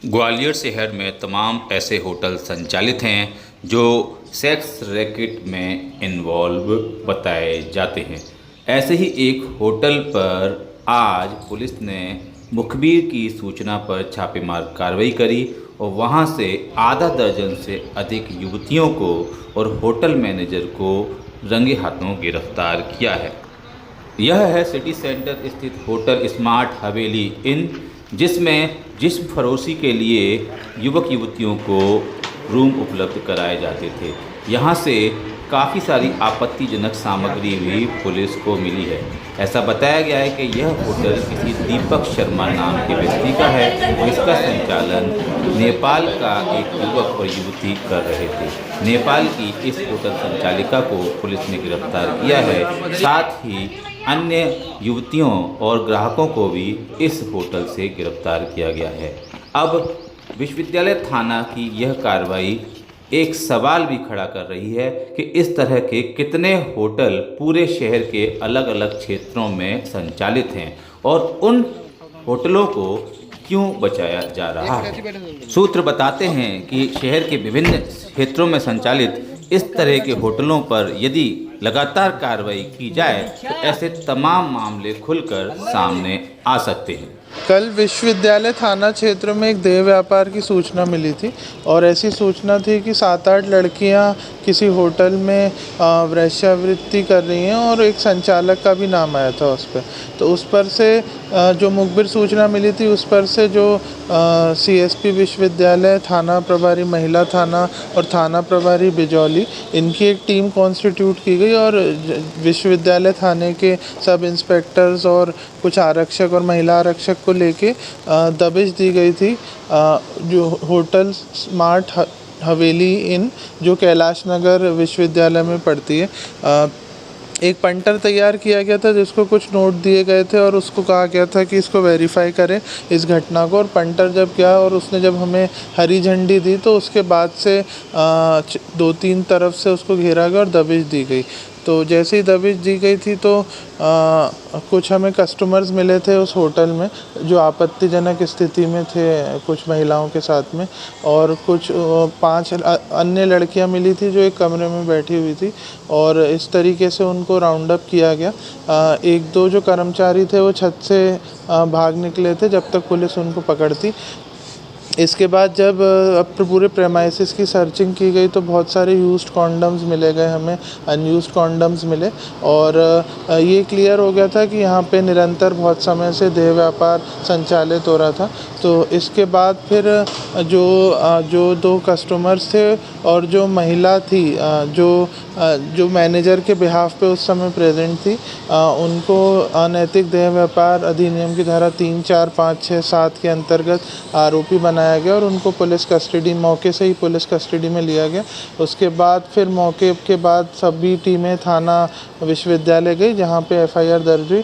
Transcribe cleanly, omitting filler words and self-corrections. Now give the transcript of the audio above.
ग्वालियर शहर में तमाम ऐसे होटल संचालित हैं जो सेक्स रैकेट में इन्वॉल्व बताए जाते हैं। ऐसे ही एक होटल पर आज पुलिस ने मुखबिर की सूचना पर छापेमार कार्रवाई करी और वहां से आधा दर्जन से अधिक युवतियों को और होटल मैनेजर को रंगे हाथों गिरफ्तार किया है। यह है सिटी सेंटर स्थित होटल स्मार्ट हवेली इन, जिसमें जिस्म फरोशी के लिए युवक युवतियों को रूम उपलब्ध कराए जाते थे। यहाँ से काफ़ी सारी आपत्तिजनक सामग्री भी पुलिस को मिली है। ऐसा बताया गया है कि यह होटल किसी दीपक शर्मा नाम के व्यक्ति का है, जिसका संचालन नेपाल का एक युवक और युवती कर रहे थे। नेपाल की इस होटल संचालिका को पुलिस ने गिरफ्तार किया है। साथ ही अन्य युवतियों और ग्राहकों को भी इस होटल से गिरफ्तार किया गया है। अब विश्वविद्यालय थाना की यह कार्रवाई एक सवाल भी खड़ा कर रही है कि इस तरह के कितने होटल पूरे शहर के अलग अलग क्षेत्रों में संचालित हैं और उन होटलों को क्यों बचाया जा रहा है। सूत्र बताते हैं कि शहर के विभिन्न क्षेत्रों में संचालित इस तरह के होटलों पर यदि लगातार कार्रवाई की जाए तो ऐसे तमाम मामले खुलकर सामने आ सकते हैं। कल विश्वविद्यालय थाना क्षेत्र में एक देह व्यापार की सूचना मिली थी और ऐसी सूचना थी कि 7-8 लड़कियां किसी होटल में वेश्यावृत्ति कर रही हैं और एक संचालक का भी नाम आया था उस पर। तो उस पर से जो मुखबिर सूचना मिली थी उस पर से जो सीएसपी विश्वविद्यालय, थाना प्रभारी महिला थाना और थाना प्रभारी बिजौली, इनकी एक टीम कॉन्स्टिट्यूट की गई और विश्वविद्यालय थाने के सब इंस्पेक्टर्स और कुछ आरक्षक और महिला आरक्षक को लेके दबिश दी गई थी। जो होटल स्मार्ट हवेली इन जो कैलाश नगर विश्वविद्यालय में पड़ती है, एक पंटर तैयार किया गया था जिसको कुछ नोट दिए गए थे और उसको कहा गया था कि इसको वेरीफाई करें इस घटना को। और पंटर जब गया और उसने जब हमें हरी झंडी दी तो उसके बाद से 2-3 तरफ से उसको घेरा गया और दबिश दी गई। तो जैसे ही दबिश दी गई थी तो कुछ हमें कस्टमर्स मिले थे उस होटल में जो आपत्तिजनक स्थिति में थे, कुछ महिलाओं के साथ में, और कुछ 5 अन्य लड़कियां मिली थी जो एक कमरे में बैठी हुई थी और इस तरीके से उनको राउंड अप किया गया। 1-2 जो कर्मचारी थे वो छत से भाग निकले थे जब तक पुलिस उनको पकड़ती। इसके बाद जब पूरे प्रेमाइसिस की सर्चिंग की गई तो बहुत सारे यूज्ड कॉन्डम्स मिले गए, हमें अनयूज्ड कॉन्डम्स मिले और ये क्लियर हो गया था कि यहाँ पे निरंतर बहुत समय से देह व्यापार संचालित हो रहा था। तो इसके बाद फिर जो 2 कस्टमर्स थे और जो महिला थी जो मैनेजर के बिहाफ पे उस समय प्रेजेंट थी, उनको अनैतिक देह व्यापार अधिनियम की धारा 3, 4, 5, 6, 7 के अंतर्गत आरोपी बनाया गया और उनको पुलिस कस्टडी, मौके से ही पुलिस कस्टडी में लिया गया। उसके बाद फिर मौके के बाद सभी टीमें थाना विश्वविद्यालय गई जहाँ पे एफआईआर दर्ज हुई।